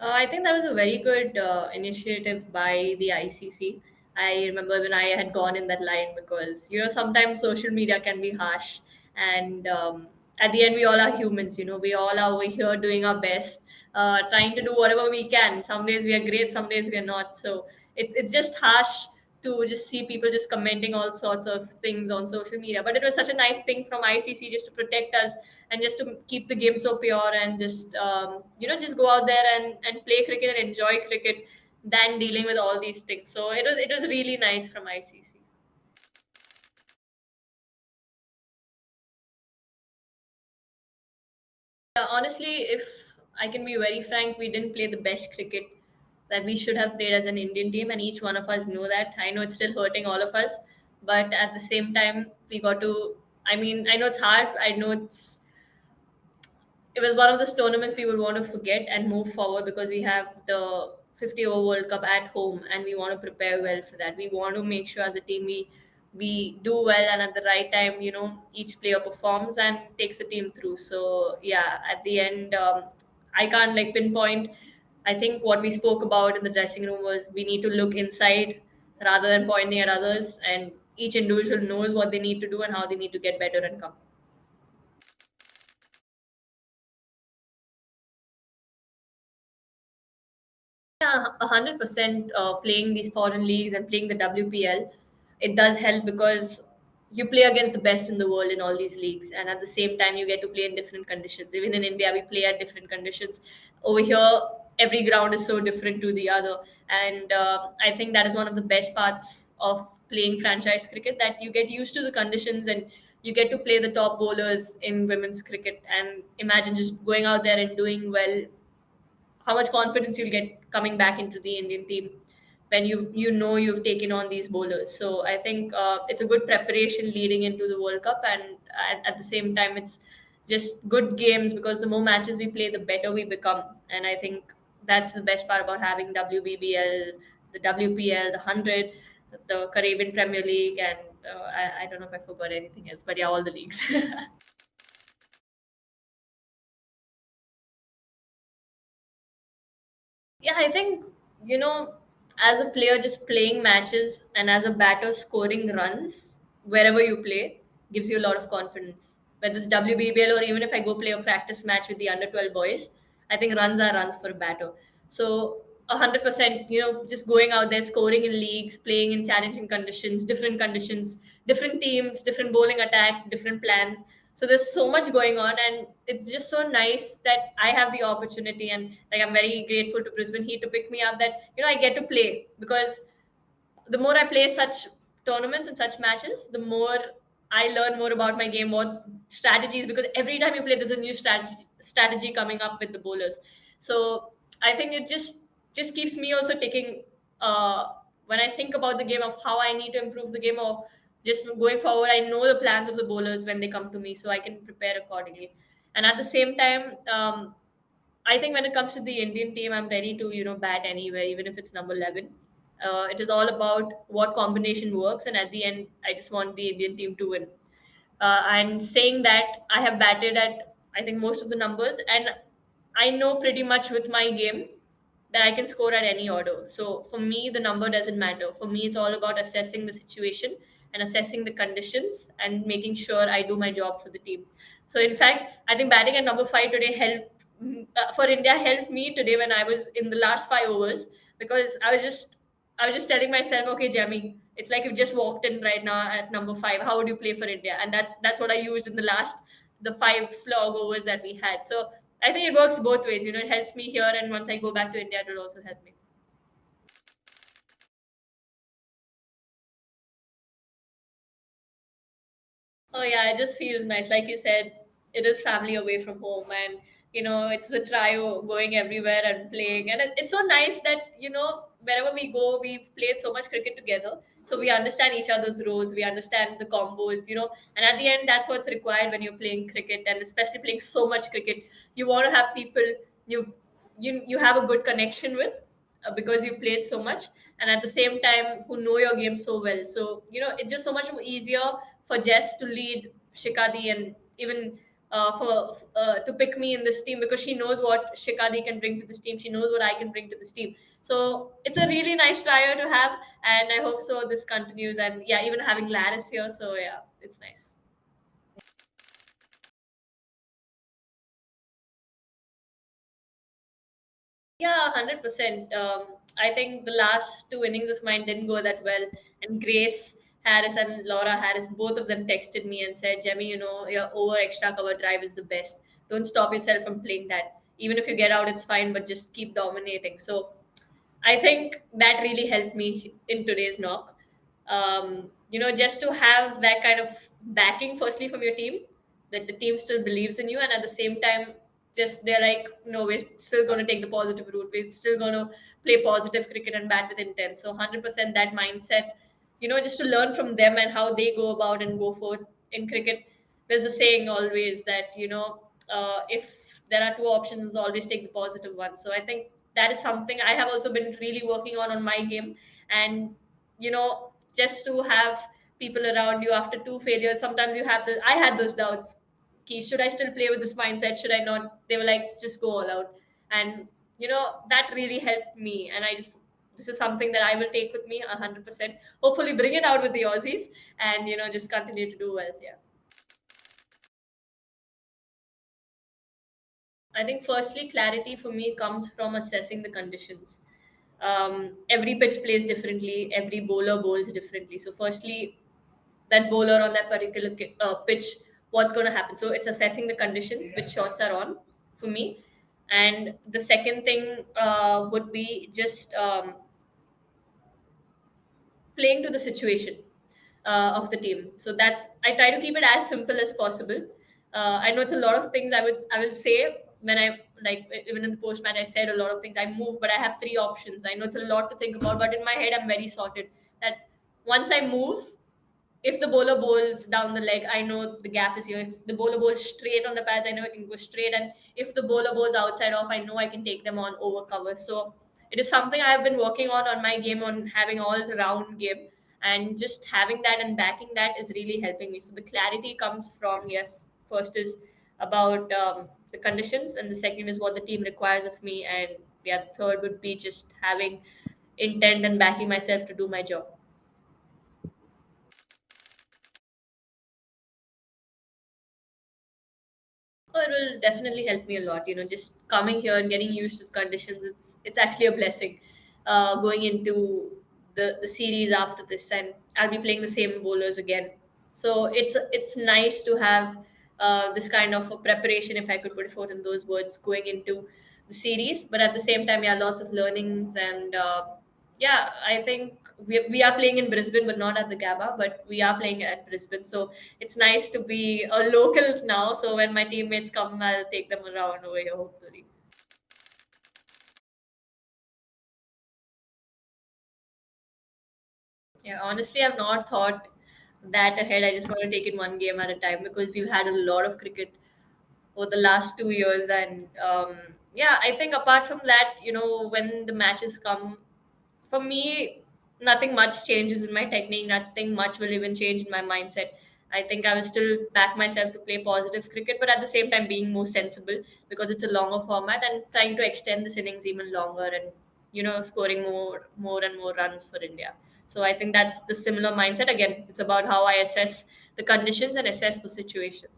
I think that was a very good initiative by the ICC. I remember when I had gone in that line because sometimes social media can be harsh, and at the end we all are humans. We all are over here doing our best, trying to do whatever we can. Some days we are great, some days we are not. So it's just harsh to just see people just commenting all sorts of things on social media. But it was such a nice thing from ICC just to protect us and just to keep the game so pure and just just go out there and play cricket and enjoy cricket than dealing with all these things. So it was really nice from ICC. Honestly, if I can be very frank, we didn't play the best cricket that we should have played as an Indian team, and each one of us know that. I know it's still hurting all of us, but at the same time, we got to. I mean, I know it's hard. I know it was one of those tournaments we would want to forget and move forward because we have the 50 over World Cup at home and we want to prepare well for that. We want to make sure as a team we do well and at the right time, each player performs and takes the team through. So yeah, at the end, I can't like pinpoint. I think what we spoke about in the dressing room was we need to look inside rather than pointing at others, and each individual knows what they need to do and how they need to get better and come. Yeah, 100%. Playing these foreign leagues and playing the WPL, it does help because you play against the best in the world in all these leagues, and at the same time, you get to play in different conditions. Even in India, we play at different conditions. Over here, every ground is so different to the other, and I think that is one of the best parts of playing franchise cricket, that you get used to the conditions and you get to play the top bowlers in women's cricket. And imagine just going out there and doing well, how much confidence you'll get coming back into the Indian team when you know you've taken on these bowlers. So I think it's a good preparation leading into the World Cup, and at the same time, it's just good games because the more matches we play, the better we become. And I think that's the best part about having WBBL, the WPL, the 100, the Caribbean Premier League, and I don't know if I forgot anything else, but yeah, all the leagues. Yeah, I think, you know, as a player, just playing matches and as a batter, scoring runs wherever you play gives you a lot of confidence. Whether it's WBBL or even if I go play a practice match with the under 12 boys, I think runs are runs for a batter. So, 100%, just going out there, scoring in leagues, playing in challenging conditions, different teams, different bowling attack, different plans. So there's so much going on, and it's just so nice that I have the opportunity, and like I'm very grateful to Brisbane Heat to pick me up, that I get to play, because the more I play such tournaments and such matches, the more I learn more about my game, what strategies, because every time you play, there's a new strategy coming up with the bowlers. So I think it just keeps me also taking, when I think about the game, of how I need to improve the game, or just going forward, I know the plans of the bowlers when they come to me, so I can prepare accordingly. And at the same time, I think when it comes to the Indian team, I'm ready to bat anywhere, even if it's number 11. It is all about what combination works, and at the end, I just want the Indian team to win. And saying that, I have batted at, I think, most of the numbers, and I know pretty much with my game that I can score at any order. So for me, the number doesn't matter. For me, it's all about assessing the situation and assessing the conditions and making sure I do my job for the team. So in fact, I think batting at number 5 today helped, for India, helped me today when I was in the last 5 overs, because I was just telling myself, okay, Jamie, it's like you've just walked in right now at number 5. How would you play for India? And that's what I used in the 5 slog overs that we had. So I think it works both ways. It helps me here, and once I go back to India, it will also help me. Oh yeah, it just feels nice. Like you said, it is family away from home, and it's the trio going everywhere and playing, and it's so nice that wherever we go, we've played so much cricket together, so we understand each other's roles, we understand the combos, and at the end, that's what's required when you're playing cricket, and especially playing so much cricket. You want to have people you you have a good connection with, because you've played so much, and at the same time who know your game so well. So it's just so much more easier for Jess to lead Shikadi, and even to pick me in this team because she knows what Shikadi can bring to this team. She knows what I can bring to this team. So it's a really nice trio to have, and I hope so this continues. And yeah, even having Laris here, so yeah, it's nice. Yeah, 100%. I think the last two innings of mine didn't go that well. And Grace Harris and Laura Harris, both of them texted me and said, Jemmy, your over extra cover drive is the best. Don't stop yourself from playing that. Even if you get out, it's fine, but just keep dominating. So I think that really helped me in today's knock. Just to have that kind of backing, firstly, from your team, that the team still believes in you, and at the same time, just they're like, no, we're still going to take the positive route. We're still going to play positive cricket and bat with intent. So 100% that mindset, just to learn from them and how they go about and go forth in cricket. There's a saying always that, if there are two options, always take the positive one. So I think that is something I have also been really working on my game. And, just to have people around you after two failures, sometimes I had those doubts. Okay, should I still play with this mindset? Should I not? They were like, just go all out. And, that really helped me. And this is something that I will take with me 100%. Hopefully bring it out with the Aussies and, just continue to do well. Yeah. I think firstly, clarity for me comes from assessing the conditions. Every pitch plays differently, every bowler bowls differently. So, firstly, that bowler on that particular pitch, what's going to happen? So, it's assessing the conditions, which shots are on for me. And the second thing would be just playing to the situation of the team. So that's I try to keep it as simple as possible. I know it's a lot of things I will say when I like even in the post match I said a lot of things. I move, but I have three options. I know it's a lot to think about, but in my head I'm very sorted. That once I move, if the bowler bowls down the leg, I know the gap is here. If the bowler bowls straight on the path, I know I can go straight. And if the bowler bowls outside off, I know I can take them on over cover. So it is something I have been working on my game, on having all round game, and just having that and backing that is really helping me. So the clarity comes from, yes, first is about the conditions, and the second is what the team requires of me, and yeah, the third would be just having intent and backing myself to do my job. Oh, it will definitely help me a lot. Just coming here and getting used to the conditions, it's actually a blessing. Going into the series after this, and I'll be playing the same bowlers again. So it's nice to have this kind of a preparation, if I could put it forth in those words, going into the series. But at the same time, yeah, lots of learnings and yeah, I think we are playing in Brisbane, but not at the Gabba, but we are playing at Brisbane. So it's nice to be a local now. So when my teammates come, I'll take them around over here, hopefully. Yeah, honestly, I've not thought that ahead. I just want to take it one game at a time because we've had a lot of cricket over the last 2 years. And yeah, I think apart from that, when the matches come, for me, nothing much changes in my technique. Nothing much will even change in my mindset. I think I will still back myself to play positive cricket, but at the same time being more sensible because it's a longer format and trying to extend this innings even longer and scoring more and more runs for India. So I think that's the similar mindset. Again, it's about how I assess the conditions and assess the situation.